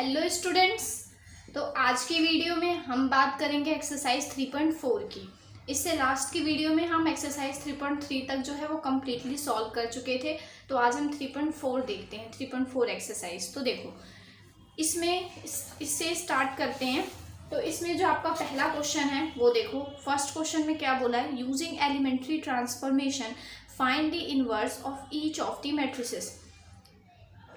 Hello students. तो आज की वीडियो में हम बात करेंगे एक्सरसाइज 3.4 की। इससे लास्ट की वीडियो में हम एक्सरसाइज 3.3 तक जो है वो कम्प्लीटली सॉल्व कर चुके थे। तो आज हम 3.4 देखते हैं, 3.4 एक्सरसाइज। तो देखो इससे स्टार्ट करते हैं। तो इसमें जो आपका पहला क्वेश्चन है वो देखो, फर्स्ट क्वेश्चन में क्या बोला है, using elementary transformation find the inverse of each of the matrices.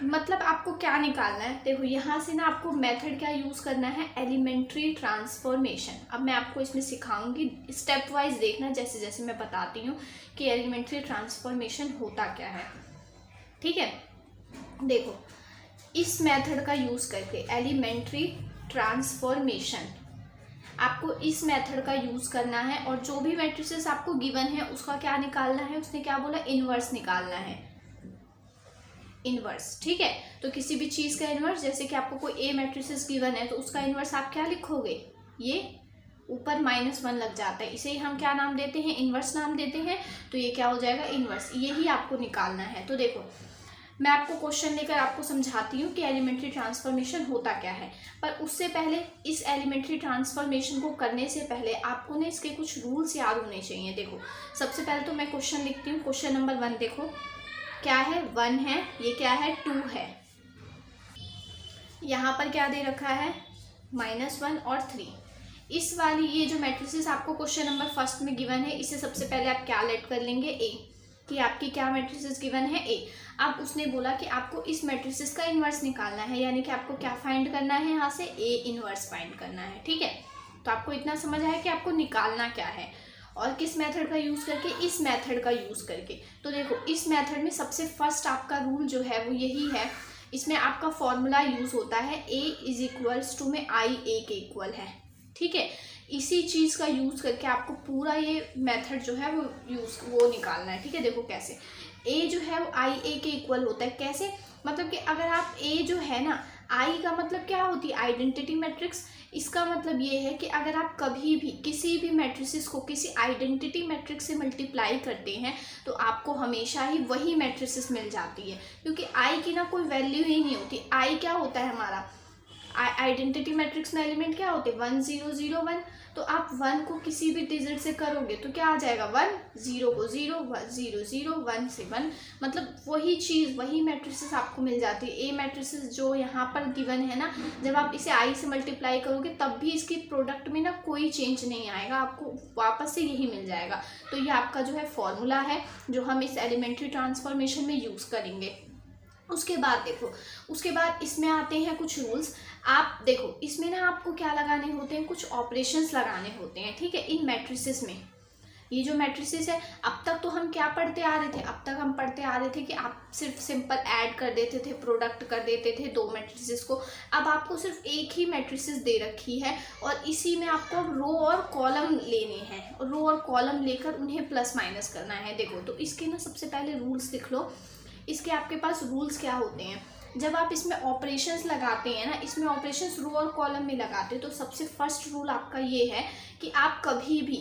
मतलब आपको क्या निकालना है, देखो यहाँ से ना आपको मेथड क्या यूज़ करना है, एलिमेंट्री ट्रांसफॉर्मेशन। अब मैं आपको इसमें सिखाऊंगी, स्टेप वाइज देखना जैसे जैसे मैं बताती हूँ कि एलिमेंट्री ट्रांसफॉर्मेशन होता क्या है। ठीक है, देखो इस मेथड का यूज़ करके एलिमेंट्री ट्रांसफॉर्मेशन आपको इस मेथड का यूज़ करना है, और जो भी मैट्रिसेस आपको गिवन है उसका क्या निकालना है, उसने क्या बोला, इनवर्स निकालना है, इनवर्स। ठीक है, तो किसी भी चीज़ का इनवर्स, जैसे कि आपको कोई ए मैट्रिसेस गिवन है तो उसका इनवर्स आप क्या लिखोगे, ये ऊपर -1 लग जाता है, इसे हम क्या नाम देते हैं, इनवर्स नाम देते हैं। तो ये क्या हो जाएगा, इनवर्स। यही आपको निकालना है। तो देखो मैं आपको क्वेश्चन लेकर आपको समझाती हूँ कि एलिमेंट्री ट्रांसफॉर्मेशन होता क्या है। पर उससे पहले, इस एलिमेंट्री ट्रांसफॉर्मेशन को करने से पहले आपको ना इसके कुछ रूल्स याद होने चाहिए। देखो सबसे पहले तो मैं क्वेश्चन लिखती हूँ। क्वेश्चन नंबर 1 देखो क्या है, 1 है, ये क्या है, 2 है, यहाँ पर क्या दे रखा है, -1 और 3। इस वाली ये जो मैट्रिसेस आपको क्वेश्चन नंबर फर्स्ट में गिवन है, इसे सबसे पहले आप क्या लेट कर लेंगे, ए, कि आपकी क्या मैट्रिसेस गिवन है, ए। अब उसने बोला कि आपको इस मैट्रिसेस का इन्वर्स निकालना है, यानी कि आपको क्या फाइंड करना है, यहाँ से ए इन्वर्स फाइंड करना है। ठीक है, तो आपको इतना समझ आया कि आपको निकालना क्या है और किस मेथड का यूज़ करके, इस मेथड का यूज़ करके। तो देखो इस मेथड में सबसे फर्स्ट आपका रूल जो है वो यही है, इसमें आपका फॉर्मूला यूज़ होता है a = में i a के इक्वल है। ठीक है, इसी चीज़ का यूज़ करके आपको पूरा ये मेथड जो है वो निकालना है। ठीक है, देखो कैसे, a जो है वो i a के इक्वल होता है। कैसे, मतलब कि अगर आप a जो है ना, i का मतलब क्या होती है, आइडेंटिटी मैट्रिक्स। इसका मतलब ये है कि अगर आप कभी भी किसी भी मैट्रिसेस को किसी आइडेंटिटी मैट्रिक्स से मल्टीप्लाई करते हैं तो आपको हमेशा ही वही मैट्रिसेस मिल जाती है, क्योंकि i की ना कोई वैल्यू ही नहीं होती। i क्या होता है हमारा, आइडेंटिटी मैट्रिक्स में एलिमेंट क्या होते हैं, 1 0 0 1। तो आप 1 को किसी भी डिजिट से करोगे तो क्या आ जाएगा, 1, 0 को 0, 0 0, 1 से 1, मतलब वही चीज़, वही मैट्रिसेस आपको मिल जाती है। ए मैट्रिसेस जो यहाँ पर गिवन है ना, जब आप इसे आई से मल्टीप्लाई करोगे तब भी इसकी प्रोडक्ट में ना कोई चेंज नहीं आएगा, आपको वापस से यही मिल जाएगा। तो ये आपका जो है फॉर्मूला है जो हम इस एलिमेंट्री ट्रांसफॉर्मेशन में यूज़ करेंगे। उसके बाद देखो, उसके बाद इसमें आते हैं कुछ रूल्स। आप देखो इसमें ना आपको क्या लगाने होते हैं, कुछ ऑपरेशंस लगाने होते हैं। ठीक है, इन मैट्रिसेस में, ये जो मैट्रिसेस है, अब तक तो हम क्या पढ़ते आ रहे थे, अब तक हम पढ़ते आ रहे थे कि आप सिर्फ सिंपल ऐड कर देते थे, प्रोडक्ट कर देते थे दो मैट्रिसेस को। अब आपको सिर्फ एक ही मैट्रिसेस दे रखी है और इसी में आपको रो और कॉलम लेने हैं, और रो और कॉलम लेकर उन्हें प्लस माइनस करना है। देखो तो इसके ना सबसे पहले रूल्स लिख लो। इसके आपके पास रूल्स क्या होते हैं, जब आप इसमें ऑपरेशंस लगाते हैं ना, इसमें ऑपरेशंस रो और कॉलम में लगाते हैं, तो सबसे फर्स्ट रूल आपका ये है कि आप कभी भी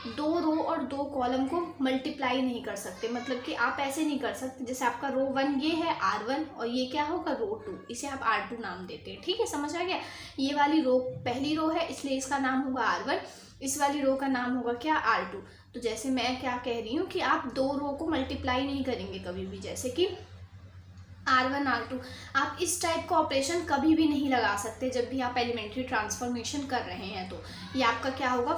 2 रो और 2 कॉलम को मल्टीप्लाई नहीं कर सकते। मतलब कि आप ऐसे नहीं कर सकते, जैसे आपका रो 1 ये है r1 और ये क्या होगा, रो 2, इसे आप r2 नाम देते हैं। ठीक है, समझ आ गया। ये वाली रो पहली रो है इसलिए इसका नाम होगा r1, इस वाली रो का नाम होगा क्या, r2। तो जैसे मैं क्या कह रही हूँ कि आप 2 रो को मल्टीप्लाई नहीं करेंगे कभी भी, जैसे कि r1 r2। आप इस टाइप का ऑपरेशन कभी भी नहीं लगा सकते जब भी आप एलिमेंट्री ट्रांसफॉर्मेशन कर रहे हैं। तो ये आपका क्या होगा,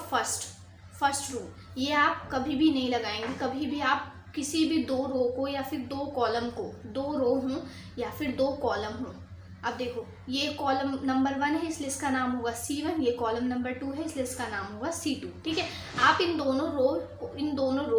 फर्स्ट रूल, ये आप कभी भी नहीं लगाएंगे। कभी भी आप किसी भी 2 रो को या फिर 2 कॉलम को, 2 रो हों या फिर 2 कॉलम हों। अब देखो ये कॉलम नंबर 1 है इसलिए इसका नाम होगा C1, ये कॉलम नंबर 2 है इसलिए इसका नाम होगा C2। ठीक है, आप इन दोनों रो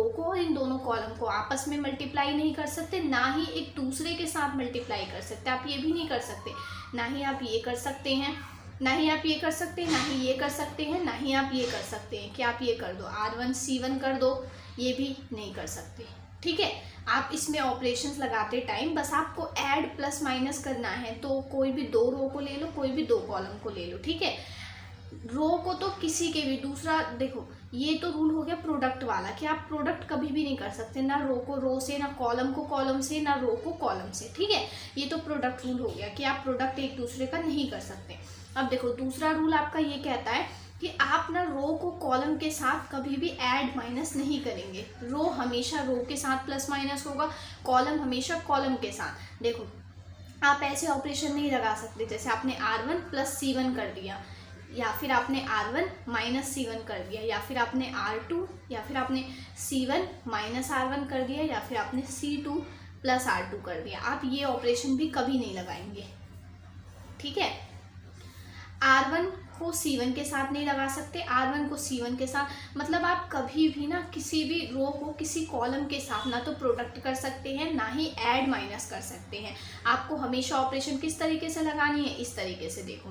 को और इन दोनों कॉलम को आपस में मल्टीप्लाई नहीं कर सकते, ना ही एक दूसरे के साथ मल्टीप्लाई कर सकते। आप ये भी नहीं कर सकते, ना ही आप ये कर सकते हैं, ना ही आप ये कर सकते हैं, ना ही ये कर सकते हैं, ना ही आप ये कर सकते हैं कि आप ये कर दो, r1 C1 कर दो, ये भी नहीं कर सकते। ठीक है, आप इसमें ऑपरेशंस लगाते टाइम बस आपको ऐड प्लस माइनस करना है, तो कोई भी 2 रो को ले लो, कोई भी 2 कॉलम को ले लो। ठीक है, रो को तो किसी के भी, दूसरा देखो ये तो रूल हो गया प्रोडक्ट वाला कि आप प्रोडक्ट कभी भी नहीं कर सकते, ना रो को रो से, ना कॉलम को कॉलम से, ना रो को कॉलम से, ठीक है। ये तो प्रोडक्ट रूल हो गया कि आप प्रोडक्ट एक दूसरे का नहीं कर सकते। अब देखो दूसरा रूल आपका ये कहता है कि आप ना रो को कॉलम के साथ कभी भी ऐड माइनस नहीं करेंगे। रो हमेशा रो के साथ प्लस माइनस होगा, कॉलम हमेशा कॉलम के साथ। देखो आप ऐसे ऑपरेशन नहीं लगा सकते जैसे आपने R1 प्लस C1 कर दिया, या फिर आपने R1 माइनस C1 कर दिया, या फिर आपने R2 या फिर आपने C1 माइनस R1 कर दिया, या फिर आपने C2 प्लस R2 कर दिया। आप ये ऑपरेशन भी कभी नहीं लगाएंगे, ठीक है। R1 को C1 के साथ नहीं लगा सकते, R1 को C1 के साथ, मतलब आप कभी भी ना किसी भी रो को किसी कॉलम के साथ ना तो प्रोडक्ट कर सकते हैं, ना ही ऐड माइनस कर सकते हैं। आपको हमेशा ऑपरेशन किस तरीके से लगानी है, इस तरीके से देखो,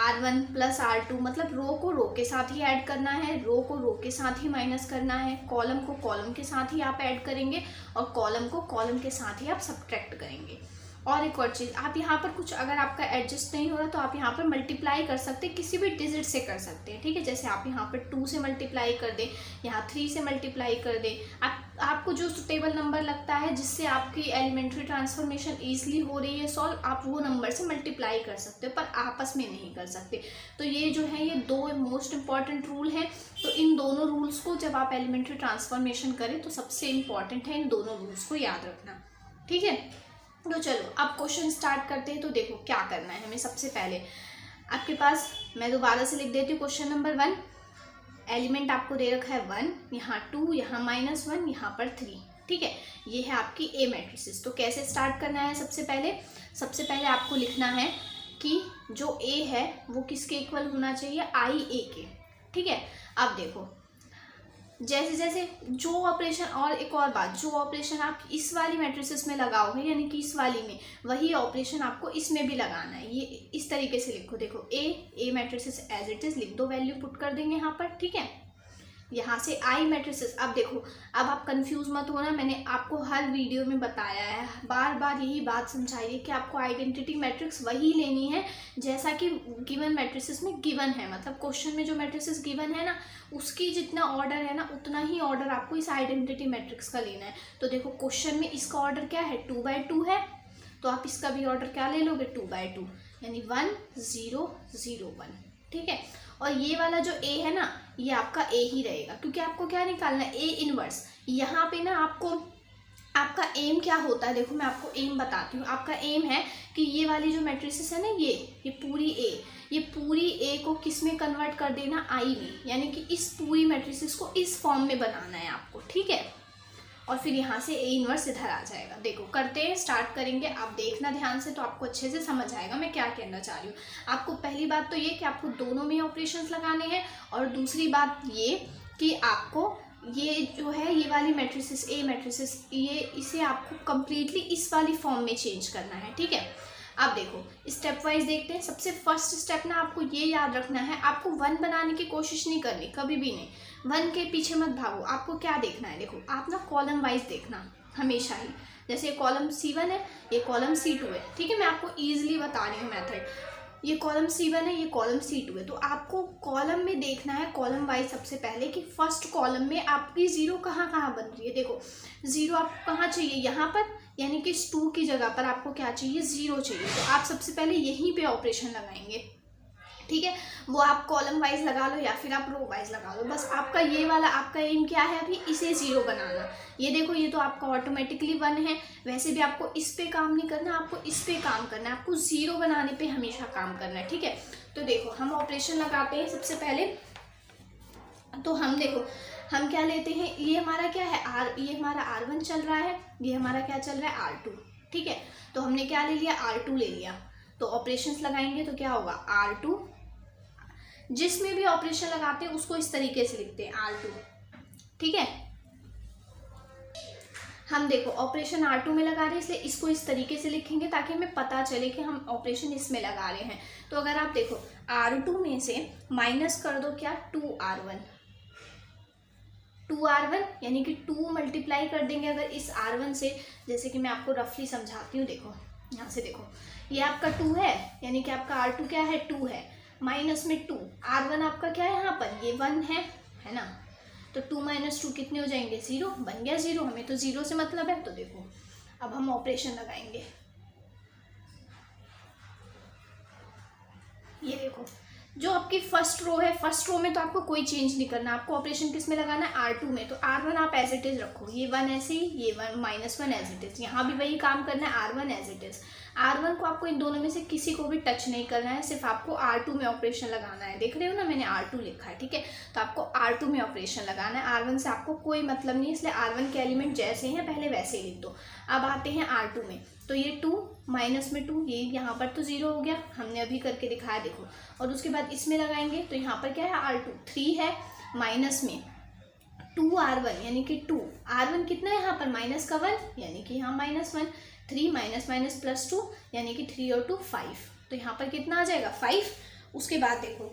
R1 प्लस R2, मतलब रो को रो के साथ ही ऐड करना है, रो को रो के साथ ही माइनस करना है, कॉलम को कॉलम के साथ ही आप ऐड करेंगे, और कॉलम को कॉलम के साथ ही आप सब्ट्रैक्ट करेंगे। और एक और चीज़, आप यहाँ पर कुछ अगर आपका एडजस्ट नहीं हो रहा तो आप यहाँ पर मल्टीप्लाई कर सकते हैं, किसी भी डिजिट से कर सकते हैं, ठीक है। जैसे आप यहाँ पर 2 से मल्टीप्लाई कर दें, यहाँ 3 से मल्टीप्लाई कर दें, आपको जो सुटेबल नंबर लगता है जिससे आपकी एलिमेंट्री ट्रांसफॉर्मेशन ईजिली हो रही है सॉल्व, आप वो नंबर से मल्टीप्लाई कर सकते हो, पर आपस में नहीं कर सकते। तो ये जो है ये 2 मोस्ट इंपॉर्टेंट रूल हैं। तो इन दोनों रूल्स को जब आप एलिमेंट्री ट्रांसफॉर्मेशन करें तो सबसे इम्पॉर्टेंट है इन दोनों रूल्स को याद रखना, ठीक है। तो चलो अब क्वेश्चन स्टार्ट करते हैं। तो देखो क्या करना है हमें, सबसे पहले आपके पास, मैं दोबारा से लिख देती हूँ क्वेश्चन नंबर 1। एलिमेंट आपको दे रखा है 1, यहाँ 2, यहाँ -1, यहाँ पर 3, ठीक है। ये है आपकी ए मैट्रिसेस। तो कैसे स्टार्ट करना है, सबसे पहले आपको लिखना है कि जो ए है वो किसके इक्वल होना चाहिए, आई ए के, ठीक है। अब देखो जैसे जैसे जो ऑपरेशन, और एक और बात, जो ऑपरेशन आप इस वाली मैट्रिसेस में लगाओगे यानी कि इस वाली में, वही ऑपरेशन आपको इसमें भी लगाना है। ये इस तरीके से लिखो, देखो ए मैट्रिसेस एज इट इज लिख दो, वैल्यू पुट कर देंगे यहाँ पर, ठीक है। यहाँ से आई मैट्रिसेस, अब देखो अब आप कंफ्यूज मत होना, मैंने आपको हर वीडियो में बताया है, बार बार यही बात समझाई है कि आपको आइडेंटिटी मैट्रिक्स वही लेनी है जैसा कि गिवन मैट्रिसेस में गिवन है, मतलब क्वेश्चन में जो मैट्रिसेस गिवन है ना उसकी जितना ऑर्डर है ना उतना ही ऑर्डर आपको इस आइडेंटिटी मैट्रिक्स का लेना है। तो देखो क्वेश्चन में इसका ऑर्डर क्या है, 2×2 है, तो आप इसका भी ऑर्डर क्या ले लोगे, 2×2, यानी 1 0 0 1, ठीक है। और ये वाला जो ए है ना ये आपका ए ही रहेगा, क्योंकि आपको क्या निकालना है, ए इनवर्स। यहाँ पे ना आपका एम क्या होता है, देखो मैं आपको एम बताती हूँ। आपका एम है कि ये वाली जो मैट्रिसेस है ना ये पूरी ए को किस में कन्वर्ट कर देना, आई में, यानी कि इस पूरी मैट्रिसेस को इस फॉर्म में बनाना है आपको, ठीक है। और फिर यहाँ से ए इनवर्स इधर आ जाएगा। देखो करते हैं, स्टार्ट करेंगे, आप देखना ध्यान से तो आपको अच्छे से समझ आएगा मैं क्या कहना चाह रही हूँ। आपको पहली बात तो ये कि आपको दोनों में ऑपरेशंस लगाने हैं, और दूसरी बात ये कि आपको ये जो है ये वाली मैट्रिसेस, ए मैट्रिसेस, ये इसे आपको कम्प्लीटली इस वाली फॉर्म में चेंज करना है, ठीक है। अब देखो स्टेप वाइज देखते हैं। सबसे फर्स्ट स्टेप ना आपको ये याद रखना है, आपको 1 बनाने की कोशिश नहीं करनी, कभी भी नहीं, 1 के पीछे मत भागो। आपको क्या देखना है, देखो आप ना कॉलम वाइज देखना हमेशा ही, जैसे ये कॉलम C1 है, ये कॉलम C2 है, ठीक है। मैं आपको ईजिली बता रही हूँ मेथड, ये कॉलम C1 है, ये कॉलम C2 है। तो आपको कॉलम में देखना है, कॉलम वाइज सबसे पहले कि फर्स्ट कॉलम में आपकी जीरो कहाँ बन रही है। देखो जीरो आपको कहाँ चाहिए, यहाँ पर, यानी कि इस 2 की जगह पर आपको क्या चाहिए, जीरो चाहिए। तो आप सबसे पहले यहीं पे ऑपरेशन लगाएंगे, ठीक है। वो आप कॉलम वाइज लगा लो या फिर आप रो वाइज लगा लो, बस आपका ये वाला आपका एम क्या है, अभी इसे 0 बनाना। ये देखो ये तो आपका ऑटोमेटिकली 1 है, वैसे भी आपको इस पे काम नहीं करना, आपको इस पे काम करना है, आपको 0 बनाने पे हमेशा काम करना है, ठीक है। तो देखो हम ऑपरेशन लगाते हैं सबसे पहले। तो हम देखो हम क्या लेते हैं, ये हमारा क्या है, ये हमारा R1 चल रहा है, ये हमारा क्या चल रहा है, R2, ठीक है। तो हमने क्या ले लिया, R2 ले लिया। तो ऑपरेशंस लगाएंगे तो क्या होगा, R2, जिसमें भी ऑपरेशन लगाते हैं उसको इस तरीके से लिखते हैं, R2, ठीक है। हम देखो ऑपरेशन R2 में लगा रहे हैं इसलिए इसको इस तरीके से लिखेंगे ताकि हमें पता चले कि हम ऑपरेशन इसमें लगा रहे हैं। तो अगर आप देखो R2 में से माइनस कर दो क्या, 2R1, यानी कि 2 मल्टीप्लाई कर देंगे अगर इस R1 से, जैसे कि मैं आपको रफली समझाती हूँ। देखो यहाँ से देखो ये आपका 2 है, यानी कि आपका R2 क्या है, 2 है। माइनस में 2, R1 आपका क्या है यहाँ पर, ये 1 है ना, तो 2 - 2 कितने हो जाएंगे, 0, बन गया 0, हमें तो 0 से मतलब है। तो देखो अब हम ऑपरेशन लगाएंगे, ये देखो जो आपकी फर्स्ट रो है, फर्स्ट रो में तो आपको कोई चेंज नहीं करना, आपको ऑपरेशन किस में लगाना है, R2 में। तो R1 आप एज इट इज रखो, ये 1 ऐसे ही, ये 1 -1 एज इट इज, यहाँ भी वही काम करना है, R1 as it is. R1 को आपको इन दोनों में से किसी को भी टच नहीं करना है, सिर्फ आपको R2 में ऑपरेशन लगाना है। देख रहे हो ना, मैंने R2 लिखा है, ठीक है, तो आपको R2 में ऑपरेशन लगाना है, R1 से आपको कोई मतलब नहीं, इसलिए R1 के एलिमेंट जैसे हैं पहले वैसे ही लिख दो। अब आते हैं R2 में, तो ये 2 माइनस में 2, ये यहाँ पर तो 0 हो गया, हमने अभी करके दिखाया देखो। और उसके बाद इसमें लगाएंगे तो यहाँ पर क्या है, R2 3 है, माइनस में 2R1 यानी कि 2, R1 कितना है यहाँ पर, माइनस का 1 यानी कि यहाँ -1, 3 माइनस +2 यानी कि 3 और 2 5, तो यहाँ पर कितना आ जाएगा 5। उसके बाद देखो,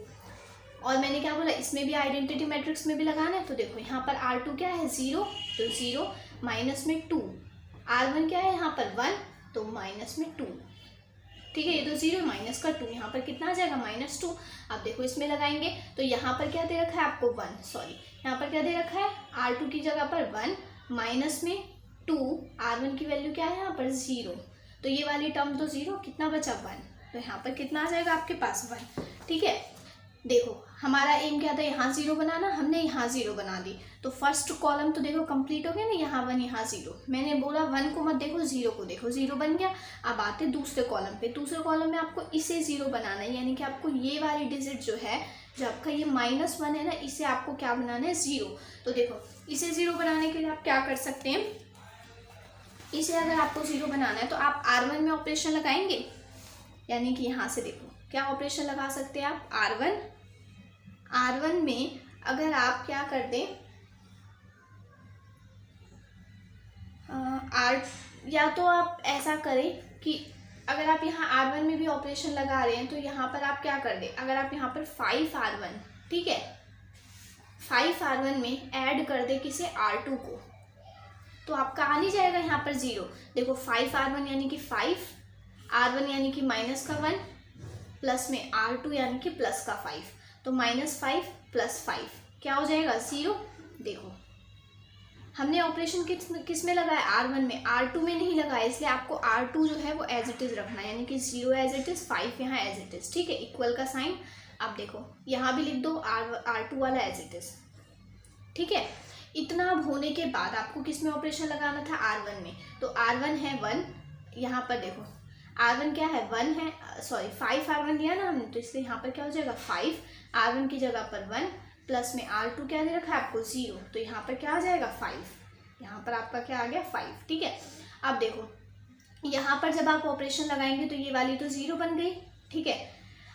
और मैंने क्या बोला, इसमें भी आइडेंटिटी मैट्रिक्स में भी लगाना है। तो देखो यहाँ पर R2 क्या है 0, तो 0 माइनस में 2, R1 क्या है यहाँ पर 1, तो माइनस में 2, ठीक है, ये तो 0 माइनस का 2, यहाँ पर कितना आ जाएगा -2। अब देखो इसमें लगाएंगे तो यहाँ पर क्या दे रखा है आपको 1, सॉरी यहाँ पर क्या दे रखा है, R2 की जगह पर 1 माइनस में 2, R1 की वैल्यू क्या है यहाँ पर 0, तो ये वाली टर्म तो 0, कितना बचा 1, तो यहाँ पर कितना आ जाएगा आपके पास 1, ठीक है। देखो हमारा एम क्या था, यहाँ 0 बनाना, हमने यहाँ 0 बना दी, तो फर्स्ट कॉलम तो देखो कंप्लीट हो गया ना, यहाँ 1 यहाँ 0, मैंने बोला 1 को मत देखो 0 को देखो, 0 बन गया। अब आते दूसरे कॉलम पे, दूसरे कॉलम में आपको इसे 0 बनाना है, यानी कि आपको ये वाली डिजिट जो है, जो आपका ये -1 है ना, इसे आपको क्या बनाना है 0। तो देखो इसे 0 बनाने के लिए आप क्या कर सकते हैं, इसे अगर आपको 0 बनाना है तो आप R1 में ऑपरेशन लगाएंगे, यानी कि यहाँ से देखो क्या ऑपरेशन लगा सकते हैं आप, R1 में अगर आप क्या कर दें, या तो आप ऐसा करें कि अगर आप यहाँ R1 में भी ऑपरेशन लगा रहे हैं तो यहाँ पर आप क्या कर दें, अगर आप यहाँ पर 5R1, ठीक है, 5R1 में ऐड कर दे किसे, R2 को, तो आपका आ नहीं जाएगा यहाँ पर 0। देखो 5R1 यानी कि 5, R1 यानी कि -1 प्लस में R2 यानी कि प्लस का 5, तो -5 + 5 क्या हो जाएगा 0। देखो हमने ऑपरेशन किस में लगाया, R1 में, R2 में नहीं लगाया, इसलिए आपको R2 जो है वो एज इट इज रखना है, यानी कि 0 एज इट इज, 5 यहाँ एज इट इज, ठीक है, इक्वल का साइन। अब देखो यहाँ भी लिख दो R2 वाला एज इट इज, ठीक है। इतना अब होने के बाद आपको किस में ऑपरेशन लगाना था, R1 में, तो R1 है 1, यहाँ पर देखो R1 क्या है 1 है, सॉरी 5R1 दिया ना हमने, तो इसलिए यहाँ पर क्या हो जाएगा 5, R1 की जगह पर 1 प्लस में R2 क्या दे रखा है आपको 0, तो यहाँ पर क्या आ जाएगा 5, यहाँ पर आपका क्या आ गया 5, ठीक है। अब देखो यहाँ पर जब आप ऑपरेशन लगाएंगे तो ये वाली तो 0 बन गई, ठीक है।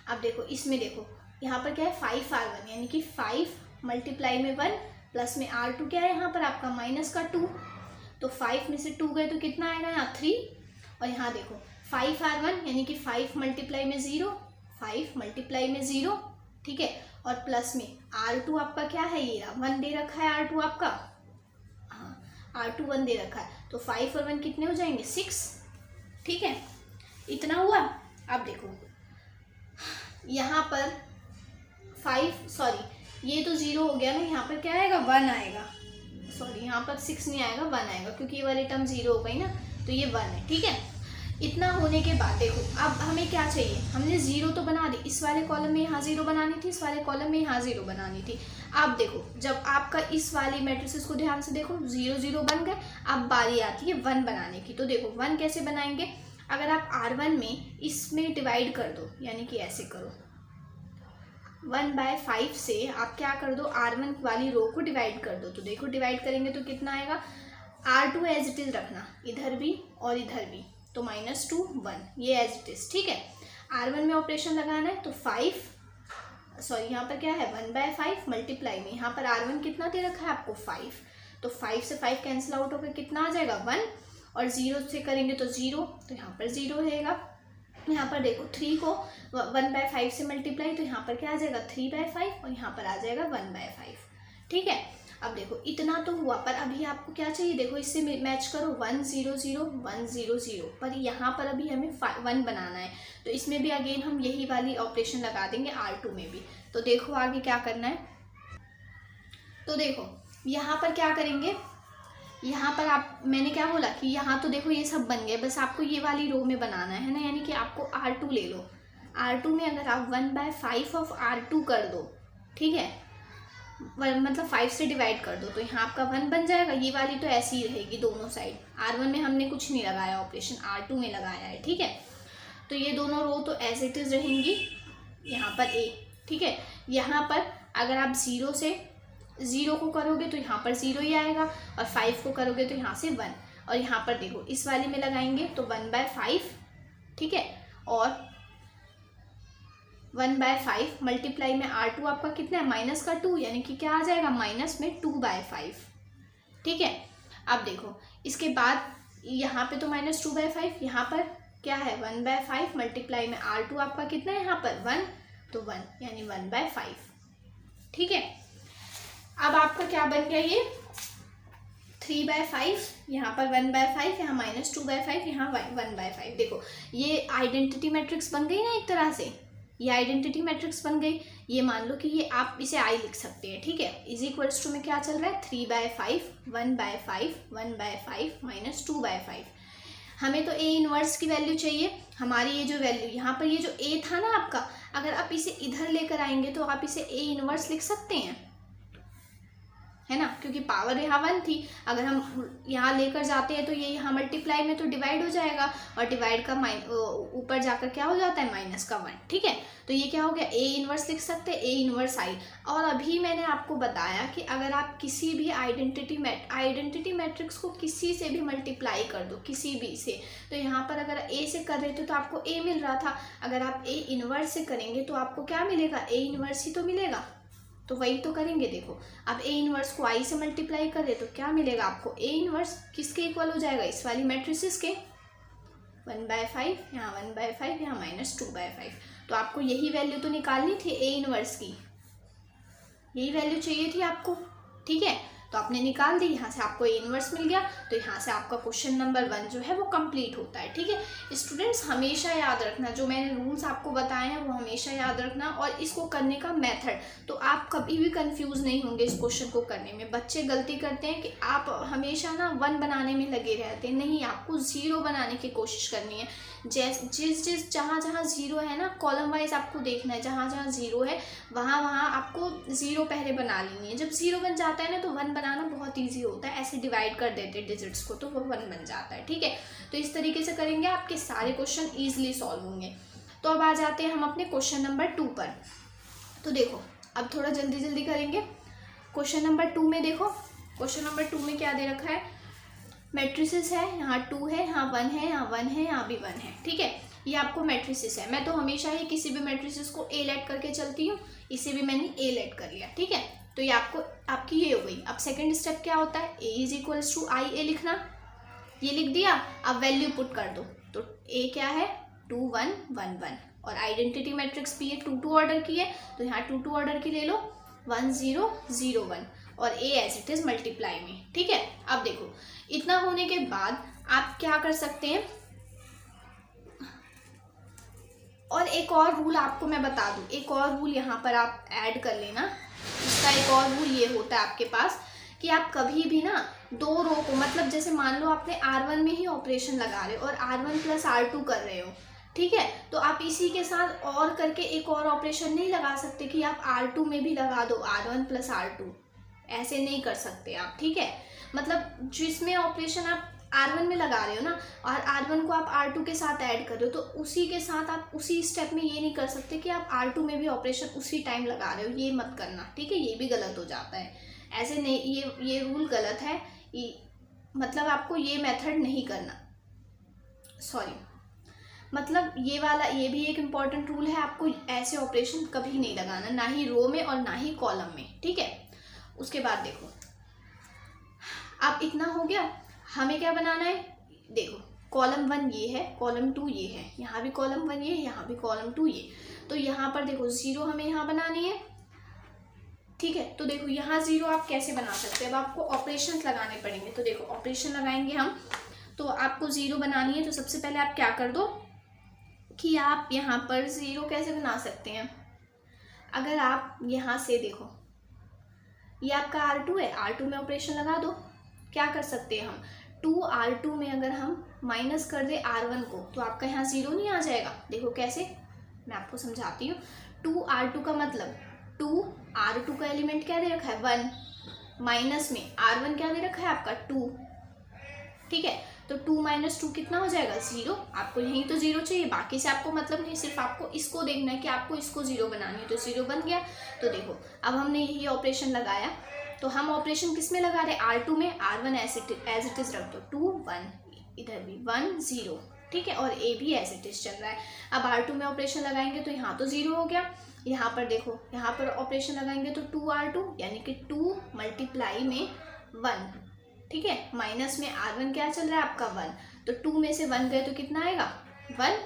अब देखो इसमें देखो यहाँ पर क्या है 5R1 यानी कि 5 मल्टीप्लाई में 1 प्लस में R2 क्या है यहाँ पर आपका -2, तो 5 में से 2 गए तो कितना आएगा यहाँ 3, और यहाँ देखो 5R1 यानी कि 5 मल्टीप्लाई में 0, 5 मल्टीप्लाई में 0, ठीक है, और प्लस में R2 आपका क्या है, ये 1 दे रखा है R2 आपका, हाँ R2 1 दे रखा है, तो 5 और 1 कितने हो जाएंगे 6, ठीक है, इतना हुआ। अब देखो यहाँ पर 5, सॉरी ये तो 0 हो गया ना, यहाँ पर क्या आएगा 1 आएगा, सॉरी यहाँ पर 6 नहीं आएगा 1 आएगा, क्योंकि ये वाली टर्म 0 हो गई ना, तो ये 1 है, ठीक है। इतना होने के बाद देखो अब हमें क्या चाहिए, हमने 0 तो बना दी, इस वाले कॉलम में यहाँ 0 बनानी थी, इस वाले कॉलम में यहाँ 0 बनानी थी। अब देखो जब आपका इस वाली मैट्रिसेस को ध्यान से देखो 0 0 बन गए, अब बारी आती है 1 बनाने की। तो देखो 1 कैसे बनाएंगे, अगर आप R1 में इसमें डिवाइड कर दो, यानी कि ऐसे करो 1/5 से आप क्या कर दो, R1 वाली रो को डिवाइड कर दो। तो देखो डिवाइड करेंगे तो कितना आएगा, R2 एज इट इज रखना, इधर भी और इधर भी, तो -2 1 ये एज इट इज, ठीक है। R1 में ऑपरेशन लगाना है तो 5, सॉरी यहाँ पर क्या है 1/5 मल्टीप्लाई में, यहाँ पर R1 कितना दे रखा है आपको 5, तो 5 से 5 कैंसिल आउट होकर कितना आ जाएगा 1, और 0 से करेंगे तो 0, तो यहाँ पर 0 रहेगा। यहाँ पर देखो 3 को 1/5 से मल्टीप्लाई, तो यहाँ पर क्या आ जाएगा 3/5, और यहाँ पर आ जाएगा 1/5, ठीक है। अब देखो इतना तो हुआ, पर अभी आपको क्या चाहिए, देखो इससे मैच करो 1 0 0 1 0 0, पर यहाँ पर अभी हमें 1 बनाना है, तो इसमें भी अगेन हम यही वाली ऑपरेशन लगा देंगे R2 में भी। तो देखो आगे क्या करना है, तो देखो यहाँ पर क्या करेंगे, यहाँ पर आप, मैंने क्या बोला कि यहाँ तो देखो ये सब बन गए, बस आपको ये वाली रो में बनाना है ना, यानी कि आपको R2 ले लो। R2 में अगर आप 1/5 ऑफ R2 कर दो, ठीक है, मतलब 5 से डिवाइड कर दो, तो यहाँ आपका 1 बन जाएगा। ये वाली तो ऐसी ही रहेगी दोनों साइड, R1 में हमने कुछ नहीं लगाया ऑपरेशन, R2 में लगाया है, ठीक है। तो ये दोनों रो तो एज इट इज़ रहेंगी, यहाँ पर A, ठीक है। यहाँ पर अगर आप 0 से 0 को करोगे तो यहाँ पर 0 ही आएगा, और 5 को करोगे तो यहाँ से 1, और यहाँ पर देखो इस वाले में लगाएंगे तो 1/5, ठीक है, और 1/5 मल्टीप्लाई में R2 आपका कितना है, माइनस का 2, यानी कि क्या आ जाएगा, माइनस में 2/5, ठीक है। अब देखो इसके बाद यहाँ पे तो माइनस 2/5, यहाँ पर क्या है 1/5 मल्टीप्लाई में R2 आपका कितना है, यहाँ पर 1, तो 1 यानी 1/5, ठीक है। अब आपका क्या बन गया, ये 3/5, यहाँ पर 1/5, यहाँ माइनस 2/5, यहाँ 1/5। देखो ये आइडेंटिटी मैट्रिक्स बन गई ना एक तरह से, ये आइडेंटिटी मैट्रिक्स बन गई। ये मान लो कि ये आप इसे आई लिख सकते हैं, ठीक है। इज इक्वल्स टू में क्या चल रहा है, 3/5 1/5 1/5 माइनस 2/5। हमें तो ए इनवर्स की वैल्यू चाहिए, हमारी ये जो वैल्यू यहाँ पर, ये जो ए था ना आपका, अगर आप इसे इधर लेकर आएंगे तो आप इसे ए इनवर्स लिख सकते हैं, है ना, क्योंकि पावर यहाँ 1 थी। अगर हम यहाँ लेकर जाते हैं तो ये यहाँ मल्टीप्लाई में तो डिवाइड हो जाएगा, और डिवाइड का ऊपर जाकर क्या हो जाता है, माइनस का 1, ठीक है। तो ये क्या हो गया, ए इनवर्स लिख सकते हैं, ए इनवर्स आई। और अभी मैंने आपको बताया कि अगर आप किसी भी आइडेंटिटी मैट्रिक्स को किसी से भी मल्टीप्लाई कर दो, किसी भी से, तो यहाँ पर अगर ए से कर रहे थे तो आपको ए मिल रहा था, अगर आप ए इनवर्स से करेंगे तो आपको क्या मिलेगा, ए इनवर्स ही तो मिलेगा। तो वही तो करेंगे, देखो अब ए इनवर्स को आई से मल्टीप्लाई करें तो क्या मिलेगा आपको, ए इनवर्स किसके इक्वल हो जाएगा, इस वाली मैट्रिसेस के, 1/5, यहाँ 1/5, यहाँ माइनस 2/5। तो आपको यही वैल्यू तो निकालनी थी ए इनवर्स की, यही वैल्यू चाहिए थी आपको, ठीक है। तो आपने निकाल दी, यहाँ से आपको ए इनवर्स मिल गया, तो यहाँ से आपका क्वेश्चन नंबर 1 जो है वो कंप्लीट होता है, ठीक है। स्टूडेंट्स हमेशा याद रखना, जो मैंने रूल्स आपको बताए हैं वो हमेशा याद रखना, और इसको करने का मेथड, तो आप कभी भी कंफ्यूज नहीं होंगे इस क्वेश्चन को करने में। बच्चे गलती करते हैं कि आप हमेशा ना 1 बनाने में लगे रहते हैं, नहीं, आपको 0 बनाने की कोशिश करनी है। जिस जहाँ 0 है ना, कॉलम वाइज आपको देखना है, जहाँ 0 है वहाँ आपको 0 पहले बना लेनी है। जब 0 बन जाता है ना तो 1 बनाना बहुत इजी होता है, ऐसे डिवाइड कर देते हैं डिजिट्स को तो वो 1 बन जाता है, ठीक है। तो इस तरीके से करेंगे आपके सारे क्वेश्चन ईजिली सॉल्व होंगे। तो अब आ जाते हैं हम अपने क्वेश्चन नंबर 2 पर। तो देखो अब थोड़ा जल्दी करेंगे। क्वेश्चन नंबर 2 में देखो, क्वेश्चन नंबर 2 में क्या दे रखा है, मैट्रिसेस है, यहाँ 2 है, यहाँ 1 है, यहाँ 1 है, यहाँ भी 1 है, ठीक है। ये आपको मैट्रिसेस है। मैं तो हमेशा ही किसी भी मैट्रिसेस को ए लेट करके चलती हूँ, इसे भी मैंने ए लेट कर लिया, ठीक है। तो ये आपकी ये हो गई। अब सेकंड स्टेप क्या होता है, ए इज इक्वल्स टू आई ए लिखना, ये लिख दिया। अब वैल्यू पुट कर दो, तो ए क्या है 2 1 1 1, और आइडेंटिटी मैट्रिक्स भी है 2 2 ऑर्डर की है, तो यहाँ 2 2 ऑर्डर की ले लो, 1 0 0 1, और ए एज इट इज मल्टीप्लाई में, ठीक है। अब देखो इतना होने के बाद आप क्या कर सकते हैं, और एक और रूल आपको मैं बता दूं, एक और रूल यहाँ पर आप ऐड कर लेना। इसका एक और रूल ये होता है आपके पास कि आप कभी भी ना 2 रो को, मतलब जैसे मान लो आपने R1 में ही ऑपरेशन लगा रहे हो और R1 प्लस R2 कर रहे हो, ठीक है, तो आप इसी के साथ और करके एक और ऑपरेशन नहीं लगा सकते कि आप R2 में भी लगा दो R1 प्लस R2, ऐसे नहीं कर सकते आप, ठीक है। मतलब जिसमें ऑपरेशन आप R1 में लगा रहे हो ना, और R1 को आप R2 के साथ ऐड कर रहे हो, तो उसी के साथ आप उसी स्टेप में ये नहीं कर सकते कि आप R2 में भी ऑपरेशन उसी टाइम लगा रहे हो, ये मत करना, ठीक है। ये भी गलत हो जाता है, ऐसे नहीं, ये रूल गलत है, मतलब आपको ये मेथड नहीं करना, सॉरी, मतलब ये वाला, ये भी एक इम्पॉर्टेंट रूल है, आपको ऐसे ऑपरेशन कभी नहीं लगाना, ना ही रो में और ना ही कॉलम में, ठीक है। उसके बाद देखो अब इतना हो गया, हमें क्या बनाना है, देखो कॉलम 1 ये है, कॉलम 2 ये है, यहाँ भी कॉलम 1 ये, यहाँ भी कॉलम 2 ये, तो यहाँ पर देखो 0 हमें यहाँ बनानी है, ठीक है। तो देखो यहाँ 0 आप कैसे बना सकते हैं, अब आपको ऑपरेशन लगाने पड़ेंगे। तो देखो ऑपरेशन लगाएंगे हम, तो आपको 0 बनानी है। तो सबसे पहले आप क्या कर दो कि आप यहाँ पर 0 कैसे बना सकते हैं। अगर आप यहाँ से देखो ये आपका R2 है, R2 में ऑपरेशन लगा दो। क्या कर सकते हैं हम, 2R2 में अगर हम माइनस कर दे R1 को तो आपका यहाँ 0 नहीं आ जाएगा। देखो कैसे, मैं आपको समझाती हूँ। 2R2 का मतलब 2R2 का एलिमेंट क्या दे रखा है 1, माइनस में R1 क्या दे रखा है आपका 2। ठीक है, तो 2 - 2 कितना हो जाएगा 0। आपको यहीं तो 0 चाहिए, बाकी से आपको मतलब नहीं, सिर्फ आपको इसको देखना है कि आपको इसको 0 बनानी है। तो 0 बन गया। तो देखो अब हमने यही ऑपरेशन लगाया। तो हम ऑपरेशन किस में लगा रहे हैं, R2 में। R1 एज इट इज रख दो, 2 1, इधर भी 1 0। ठीक है, और A भी एज इट इज चल रहा है। अब R2 में ऑपरेशन लगाएंगे तो यहाँ तो 0 हो गया। यहाँ पर देखो, यहाँ पर ऑपरेशन लगाएंगे तो 2R2 यानी कि 2 मल्टीप्लाई में 1। ठीक है, माइनस में R1 क्या चल रहा है आपका 1। तो 2 में से 1 गए तो कितना आएगा 1।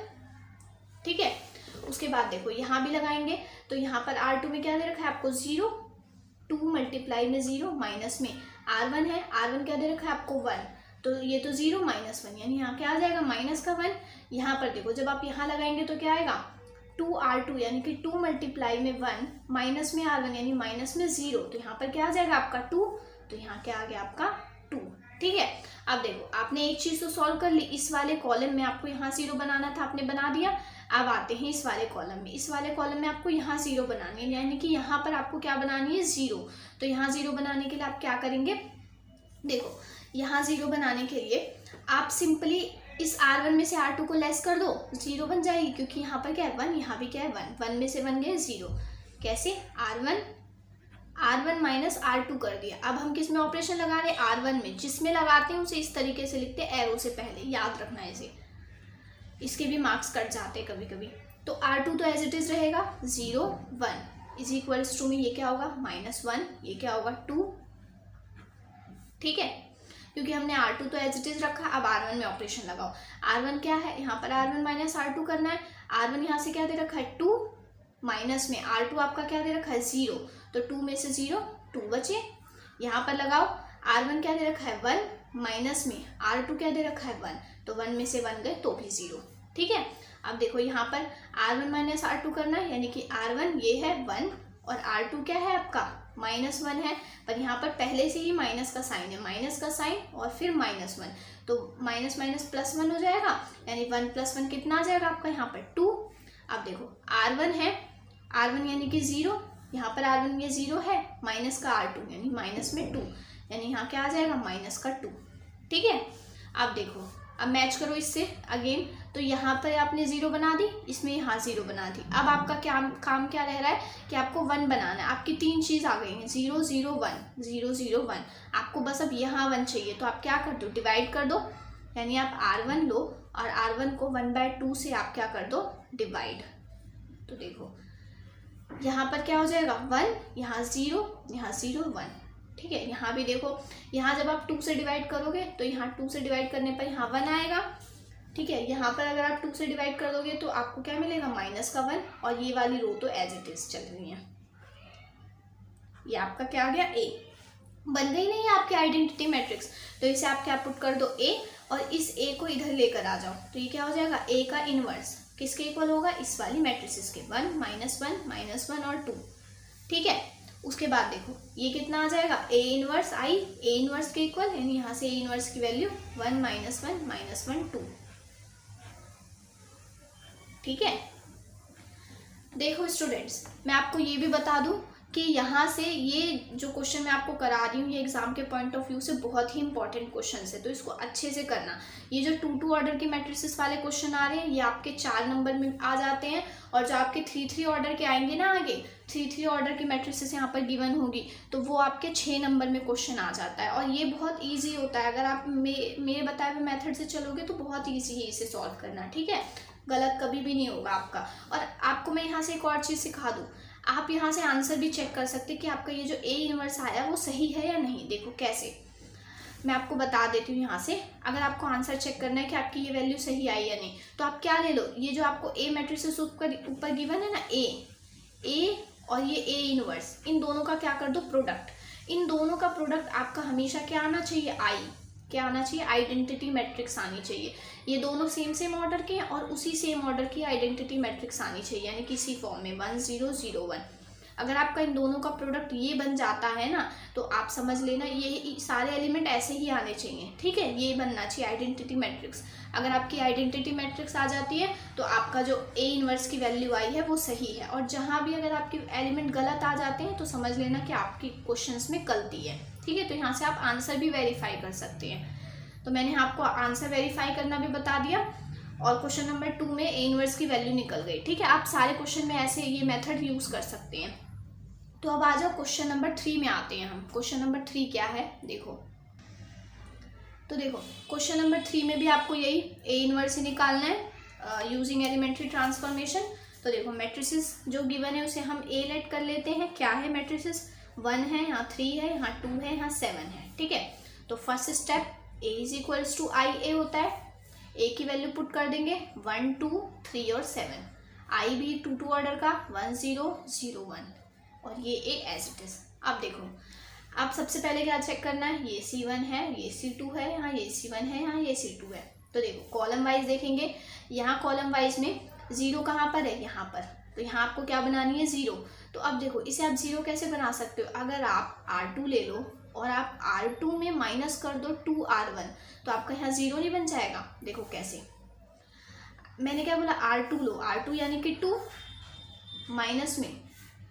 ठीक है, उसके बाद देखो यहाँ भी लगाएंगे। तो यहाँ पर R2 में क्या दे रखा है आपको 0, 2 मल्टीप्लाई में 0, माइनस में R1 है, R1 क्या दे रखा है आपको 1। तो ये तो 0 - 1 यानी यहाँ क्या आ जाएगा माइनस का 1। यहाँ पर देखो जब आप यहाँ लगाएंगे तो क्या आएगा 2R2 यानी कि 2 मल्टीप्लाई में 1, माइनस में R1 यानी माइनस में 0। तो यहाँ पर क्या आ जाएगा आपका 2। तो यहाँ क्या आ गया आपका 2। ठीक है, अब देखो आपने एक चीज़ तो सॉल्व कर ली। इस वाले कॉलम में आपको यहाँ 0 बनाना था, आपने बना दिया। अब आते हैं इस वाले कॉलम में। इस वाले कॉलम में आपको यहाँ 0 बनानी है, यानी कि यहाँ पर आपको क्या बनानी है 0। तो यहाँ 0 बनाने के लिए आप क्या करेंगे, देखो यहाँ 0 बनाने के लिए आप सिंपली इस R1 में से R2 को लेस कर दो, 0 बन जाएगी। क्योंकि यहाँ पर क्या है 1, यहाँ भी क्या है 1, 1 में से 1 गए 0। कैसे, R1 माइनस R2 कर दिया। अब हम किस में ऑपरेशन लगा रहे हैं, R1 में। जिसमें लगाते हैं उसे इस तरीके से लिखते हैं, एरो से पहले, याद रखना है इसे, इसके भी मार्क्स कट जाते हैं कभी कभी। तो R2 तो एज इट इज रहेगा 0 1 इज इक्वल्स टू में ये क्या होगा -1, ये क्या होगा 2। ठीक है, क्योंकि हमने R2 तो एज इट इज रखा। अब R1 में ऑपरेशन लगाओ। R1 क्या है, यहाँ पर R1 माइनस R2 करना है। R1 यहाँ से क्या दे रखा है 2, माइनस में R2 आपका क्या दे रखा है 0। तो 2 में से 0 2 बचे। यहाँ पर लगाओ, R1 क्या दे रखा है 1, माइनस में R2 क्या दे रखा है 1। तो 1 में से 1 गए तो भी 0। ठीक है, अब देखो यहाँ पर R1 माइनस R2 करना है, यानी कि R1 ये है 1 और R2 क्या है आपका -1 है। पर यहाँ पर पहले से ही माइनस का साइन है, माइनस का साइन और फिर -1। तो माइनस माइनस +1 हो जाएगा, यानी 1 + 1 कितना आ जाएगा आपका यहाँ पर 2। अब देखो R1 है, R1 यानी कि 0, यहाँ पर R1 ये 0 है, माइनस का R2 यानी माइनस में 2, यानी यहाँ क्या आ जाएगा माइनस का 2। ठीक है, अब देखो अब मैच करो इससे अगेन। तो यहाँ पर आपने 0 बना दी, इसमें यहाँ 0 बना दी। अब आपका क्या काम क्या रह रहा है कि आपको 1 बनाना है। आपकी 3 चीज़ आ गई हैं, 0 0 1 0 0 1। आपको बस अब यहाँ 1 चाहिए। तो आप क्या कर दो, डिवाइड कर दो, यानी आप R1 लो और R1 को 1/2 से आप क्या कर दो डिवाइड। तो देखो यहाँ पर क्या हो जाएगा 1, यहाँ 0, यहाँ 0 1। ठीक है, यहाँ भी देखो, यहाँ जब आप 2 से डिवाइड करोगे तो यहाँ 2 से डिवाइड करने पर यहाँ 1 आएगा। ठीक है, यहाँ पर अगर आप 2 से डिवाइड कर दोगे तो आपको क्या मिलेगा -1। और ये वाली रो तो एज इट इज चल रही है। ये आपका क्या आ गया A। बन गई नहीं आपकी आइडेंटिटी मैट्रिक्स। तो इसे आप क्या पुट कर दो A, और इस A को इधर लेकर आ जाओ। तो ये क्या हो जाएगा A का इनवर्स किसके इक्वल होगा, इस वाली मैट्रिसेस के, 1 -1 -1 और 2। ठीक है, उसके बाद देखो ये कितना आ जाएगा A inverse I, A inverse के इक्वल, यानी यहाँ से A इनवर्स की वैल्यू 1 -1 -1 2। ठीक है, देखो स्टूडेंट्स मैं आपको ये भी बता दूं कि यहाँ से ये जो क्वेश्चन मैं आपको करा रही हूँ ये एग्जाम के पॉइंट ऑफ व्यू से बहुत ही इंपॉर्टेंट क्वेश्चन है। तो इसको अच्छे से करना। ये जो 2 ऑर्डर के मैट्रिसेस वाले क्वेश्चन आ रहे हैं ये आपके 4 नंबर में आ जाते हैं, और जो आपके 3 ऑर्डर के आएंगे ना आगे, 3 ऑर्डर की मैट्रिसेस यहाँ पर गिवन होगी तो वो आपके 6 नंबर में क्वेश्चन आ जाता है। और ये बहुत ईजी होता है, अगर आप मेरे बताए हुए मेथड से चलोगे तो बहुत ईजी है इसे सॉल्व करना। ठीक है, गलत कभी भी नहीं होगा आपका। और आपको मैं यहाँ से एक और चीज़ सिखा दूँ, आप यहाँ से आंसर भी चेक कर सकते हैं कि आपका ये जो A इनवर्स आया वो सही है या नहीं। देखो कैसे, मैं आपको बता देती हूँ यहाँ से। अगर आपको आंसर चेक करना है कि आपकी ये वैल्यू सही आई या नहीं, तो आप क्या ले लो, ये जो आपको A मैट्रिसेस ऊपर गिवन है ना, A और ये ए इनवर्स, इन दोनों का क्या कर दो, प्रोडक्ट। इन दोनों का प्रोडक्ट आपका हमेशा क्या आना चाहिए, आई। क्या आना चाहिए, आइडेंटिटी मैट्रिक्स आनी चाहिए। ये दोनों सेम ऑर्डर के हैं और उसी सेम ऑर्डर की आइडेंटिटी मैट्रिक्स आनी चाहिए, यानी कि इसी फॉर्म में 1 0 0 1। अगर आपका इन दोनों का प्रोडक्ट ये बन जाता है ना, तो आप समझ लेना ये सारे एलिमेंट ऐसे ही आने चाहिए, ठीक है। ये बनना चाहिए आइडेंटिटी मैट्रिक्स। अगर आपकी आइडेंटिटी मैट्रिक्स आ जाती है तो आपका जो ए इनवर्स की वैल्यू आई है वो सही है। और जहाँ भी अगर आपके एलिमेंट गलत आ जाते हैं तो समझ लेना कि आपकी क्वेश्चंस में गलती है, ठीक है। तो यहाँ से आप आंसर भी वेरीफाई कर सकते हैं। तो मैंने आपको आंसर वेरीफाई करना भी बता दिया और क्वेश्चन नंबर 2 में ए इनवर्स की वैल्यू निकल गई, ठीक है। आप सारे क्वेश्चन में ऐसे ये मेथड यूज कर सकते हैं। तो अब आ जाओ क्वेश्चन नंबर 3 में आते हैं हम। क्वेश्चन नंबर 3 क्या है, देखो। तो देखो क्वेश्चन नंबर 3 में भी आपको यही ए इनवर्स ही निकालना है यूजिंग एलिमेंट्री ट्रांसफॉर्मेशन। तो देखो मैट्रिसेस जो गिवन है उसे हम ए लेट कर लेते हैं। क्या है मैट्रिसेस, 1 है, यहाँ 3 है, यहाँ 2 है, यहाँ 7 है, ठीक है। तो first step A is equals to I A होता है। ए की वैल्यू पुट कर देंगे 1 2 3 और 7। आई भी 2 ऑर्डर का 1 0 0 1 और ये ए एज इट इज। अब देखो, अब सबसे पहले क्या चेक करना है, ये C1 है, ये C2 है, यहाँ ये C1 है, यहाँ ये C2 है। तो देखो कॉलम वाइज देखेंगे, यहाँ कॉलम वाइज में 0 कहाँ पर है, यहाँ पर। तो यहाँ आपको क्या बनानी है, 0। तो अब देखो इसे आप 0 कैसे बना सकते हो, अगर आप R2 ले लो और आप R2 में माइनस कर दो 2R1 तो आपका यहाँ 0 नहीं बन जाएगा। देखो कैसे, मैंने क्या बोला, R2 लो, R2 यानी कि 2 माइनस में